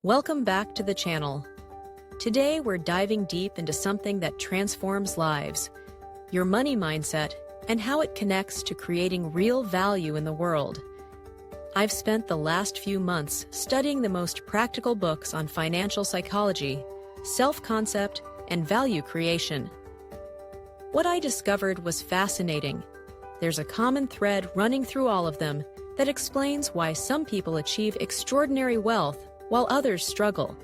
Welcome back to the channel. Today we're diving deep into something that transforms lives, your money mindset and how it connects to creating real value in the world. I've spent the last few months studying the most practical books on financial psychology, self-concept, and value creation. What I discovered was fascinating. There's a common thread running through all of them that explains why some people achieve extraordinary wealth while others struggle.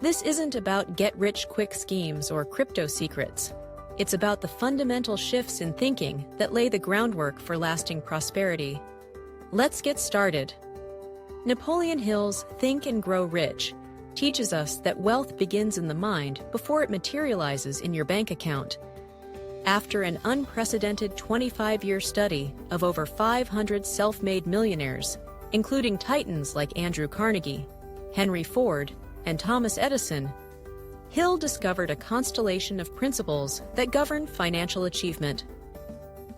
This isn't about get-rich-quick schemes or crypto secrets. It's about the fundamental shifts in thinking that lay the groundwork for lasting prosperity. Let's get started. Napoleon Hill's Think and Grow Rich teaches us that wealth begins in the mind before it materializes in your bank account. After an unprecedented 25-year study of over 500 self-made millionaires, including titans like Andrew Carnegie, Henry Ford, and Thomas Edison, Hill discovered a constellation of principles that govern financial achievement.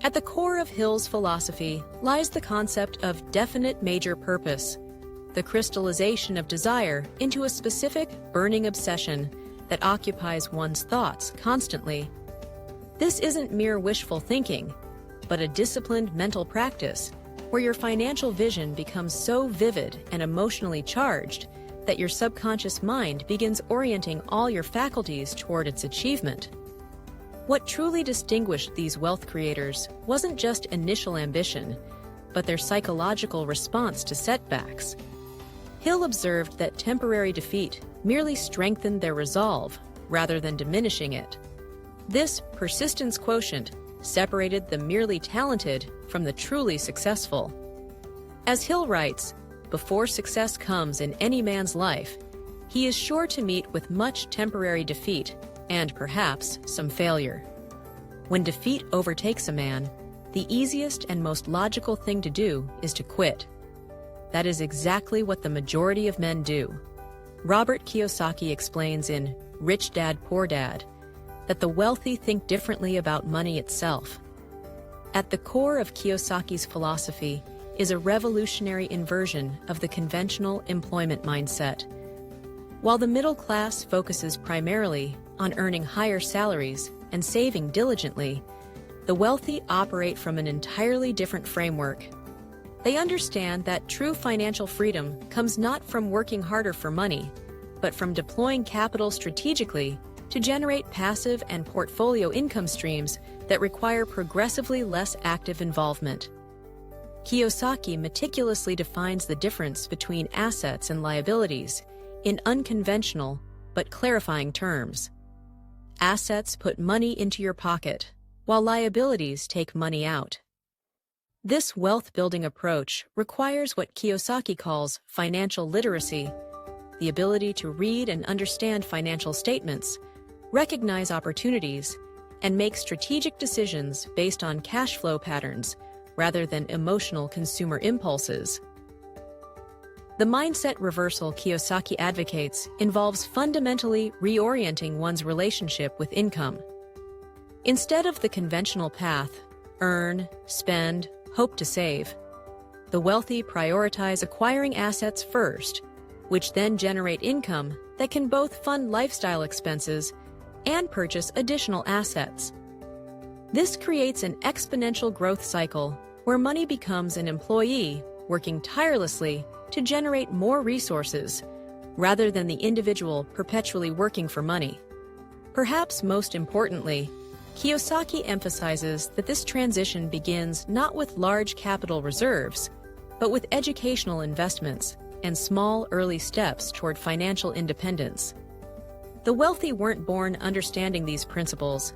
At the core of Hill's philosophy lies the concept of definite major purpose, the crystallization of desire into a specific, burning obsession that occupies one's thoughts constantly. This isn't mere wishful thinking, but a disciplined mental practice where your financial vision becomes so vivid and emotionally charged that your subconscious mind begins orienting all your faculties toward its achievement. What truly distinguished these wealth creators wasn't just initial ambition, but their psychological response to setbacks. Hill observed that temporary defeat merely strengthened their resolve rather than diminishing it. This persistence quotient separated the merely talented from the truly successful. As Hill writes, before success comes in any man's life, he is sure to meet with much temporary defeat and perhaps some failure. When defeat overtakes a man, the easiest and most logical thing to do is to quit. That is exactly what the majority of men do. Robert Kiyosaki explains in Rich Dad, Poor Dad that the wealthy think differently about money itself. At the core of Kiyosaki's philosophy is a revolutionary inversion of the conventional employment mindset. While the middle class focuses primarily on earning higher salaries and saving diligently, the wealthy operate from an entirely different framework. They understand that true financial freedom comes not from working harder for money, but from deploying capital strategically to generate passive and portfolio income streams that require progressively less active involvement. Kiyosaki meticulously defines the difference between assets and liabilities in unconventional but clarifying terms. Assets put money into your pocket, while liabilities take money out. This wealth-building approach requires what Kiyosaki calls financial literacy, the ability to read and understand financial statements, recognize opportunities, and make strategic decisions based on cash flow patterns rather than emotional consumer impulses. The mindset reversal Kiyosaki advocates involves fundamentally reorienting one's relationship with income. Instead of the conventional path, earn, spend, hope to save, the wealthy prioritize acquiring assets first, which then generate income that can both fund lifestyle expenses and purchase additional assets. This creates an exponential growth cycle where money becomes an employee working tirelessly to generate more resources, rather than the individual perpetually working for money. Perhaps most importantly, Kiyosaki emphasizes that this transition begins not with large capital reserves, but with educational investments and small early steps toward financial independence. The wealthy weren't born understanding these principles.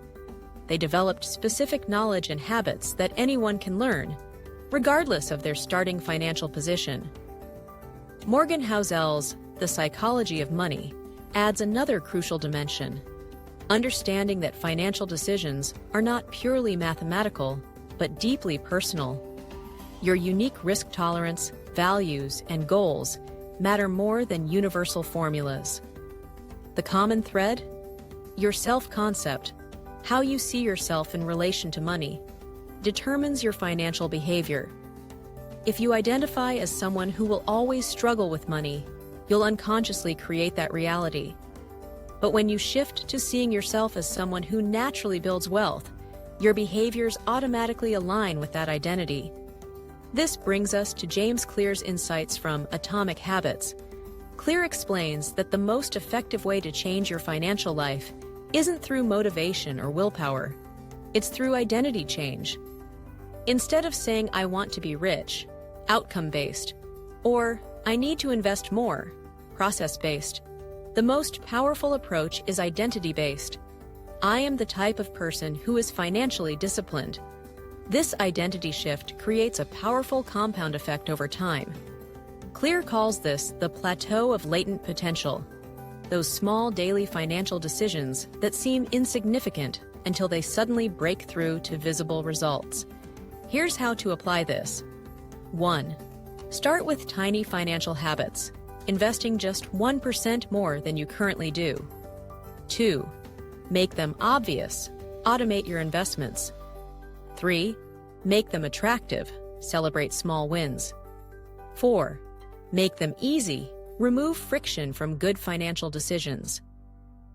They developed specific knowledge and habits that anyone can learn, regardless of their starting financial position. Morgan Housel's The Psychology of Money adds another crucial dimension, understanding that financial decisions are not purely mathematical, but deeply personal. Your unique risk tolerance, values, and goals matter more than universal formulas. The common thread? Your self-concept, how you see yourself in relation to money, determines your financial behavior. If you identify as someone who will always struggle with money, you'll unconsciously create that reality. But when you shift to seeing yourself as someone who naturally builds wealth, your behaviors automatically align with that identity. This brings us to James Clear's insights from Atomic Habits. Clear explains that the most effective way to change your financial life isn't through motivation or willpower. It's through identity change. Instead of saying, "I want to be rich," outcome-based, or "I need to invest more," process-based, the most powerful approach is identity-based. I am the type of person who is financially disciplined. This identity shift creates a powerful compound effect over time. Clear calls this the plateau of latent potential, those small daily financial decisions that seem insignificant until they suddenly break through to visible results. Here's how to apply this. 1. Start with tiny financial habits, investing just 1% more than you currently do. 2. Make them obvious. Automate your investments. 3. Make them attractive. Celebrate small wins. 4. Make them easy. Remove friction from good financial decisions.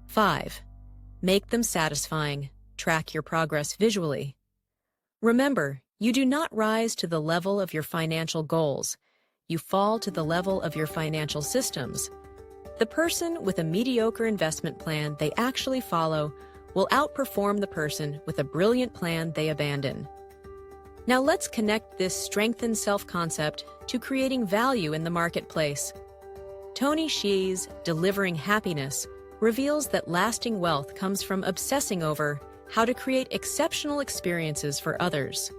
5. Make them satisfying. Track your progress visually. Remember, you do not rise to the level of your financial goals. You fall to the level of your financial systems. The person with a mediocre investment plan they actually follow will outperform the person with a brilliant plan they abandon. Now let's connect this strengthened self-concept to creating value in the marketplace. Tony Hsieh's Delivering Happiness reveals that lasting wealth comes from obsessing over how to create exceptional experiences for others.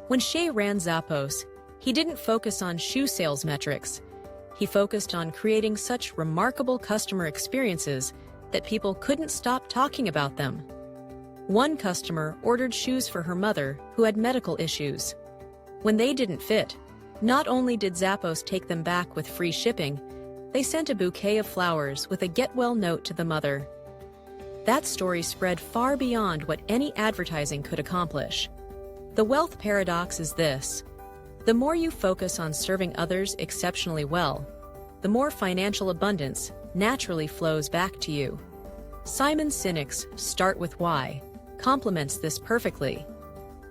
When Hsieh ran Zappos, he didn't focus on shoe sales metrics. He focused on creating such remarkable customer experiences that people couldn't stop talking about them. One customer ordered shoes for her mother who had medical issues. When they didn't fit, not only did Zappos take them back with free shipping, they sent a bouquet of flowers with a get-well note to the mother. That story spread far beyond what any advertising could accomplish. The wealth paradox is this: the more you focus on serving others exceptionally well, the more financial abundance naturally flows back to you. Simon Sinek's Start with Why complements this perfectly.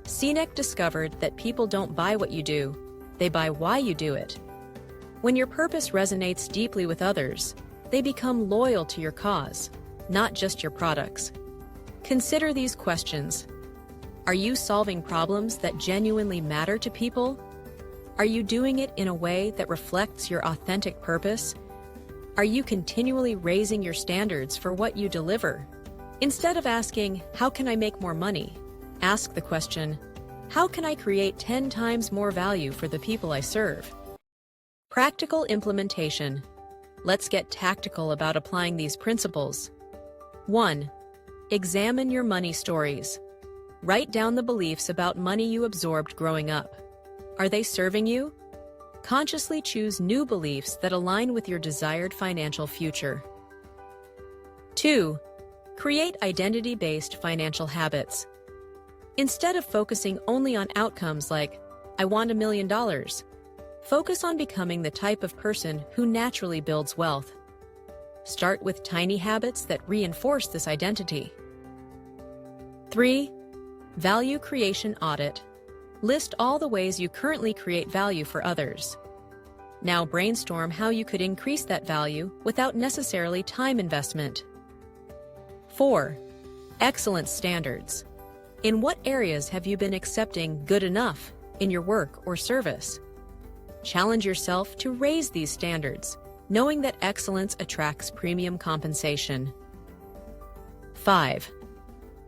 Sinek discovered that people don't buy what you do, they buy why you do it. When your purpose resonates deeply with others, they become loyal to your cause, not just your products. Consider these questions. Are you solving problems that genuinely matter to people? Are you doing it in a way that reflects your authentic purpose? Are you continually raising your standards for what you deliver? Instead of asking, "How can I make more money?" ask the question, "How can I create 10 times more value for the people I serve?" Practical implementation. Let's get tactical about applying these principles. 1. Examine your money stories. Write down the beliefs about money you absorbed growing up. Are they serving you? Consciously choose new beliefs that align with your desired financial future. 2. Create identity-based financial habits. Instead of focusing only on outcomes like, "I want $1 million," focus on becoming the type of person who naturally builds wealth. Start with tiny habits that reinforce this identity. 3. Value creation audit. List all the ways you currently create value for others. Now brainstorm how you could increase that value without necessarily time investment. 4. Excellence standards. In what areas have you been accepting good enough in your work or service? Challenge yourself to raise these standards, knowing that excellence attracts premium compensation. 5.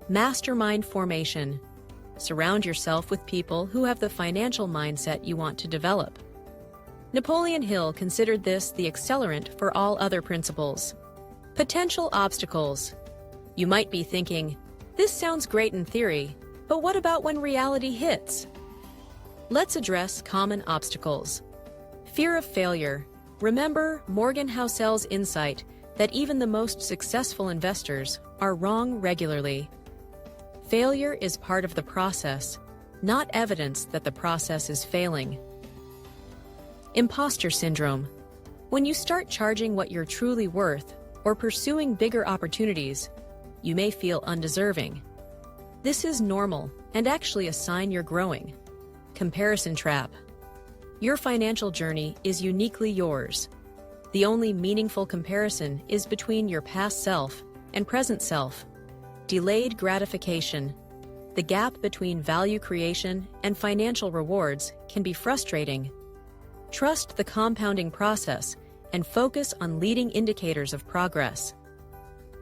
Mastermind formation. Surround yourself with people who have the financial mindset you want to develop. Napoleon Hill considered this the accelerant for all other principles. Potential obstacles. You might be thinking, "This sounds great in theory, but what about when reality hits?" Let's address common obstacles. Fear of failure. Remember Morgan Housel's insight that even the most successful investors are wrong regularly. Failure is part of the process, not evidence that the process is failing. Imposter syndrome. When you start charging what you're truly worth or pursuing bigger opportunities, you may feel undeserving. This is normal and actually a sign you're growing. Comparison trap. Your financial journey is uniquely yours. The only meaningful comparison is between your past self and present self. Delayed gratification. The gap between value creation and financial rewards can be frustrating. Trust the compounding process and focus on leading indicators of progress.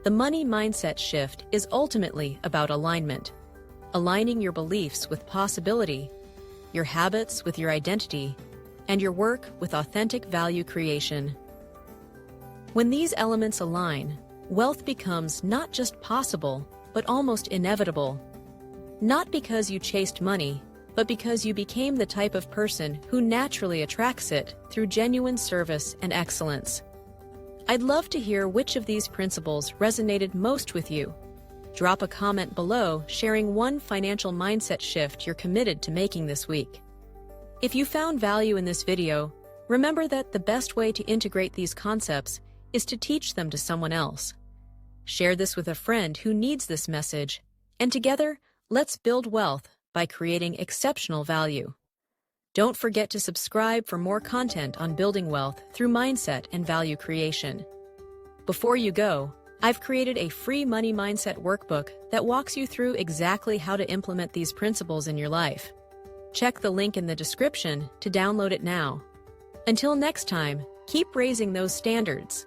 The money mindset shift is ultimately about alignment, aligning your beliefs with possibility, your habits with your identity, and your work with authentic value creation. When these elements align, wealth becomes not just possible, but almost inevitable. Not because you chased money, but because you became the type of person who naturally attracts it through genuine service and excellence. I'd love to hear which of these principles resonated most with you. Drop a comment below sharing one financial mindset shift you're committed to making this week. If you found value in this video, remember that the best way to integrate these concepts is to teach them to someone else. Share this with a friend who needs this message, and together, let's build wealth by creating exceptional value. Don't forget to subscribe for more content on building wealth through mindset and value creation. Before you go, I've created a free money mindset workbook that walks you through exactly how to implement these principles in your life. Check the link in the description to download it now. Until next time, keep raising those standards.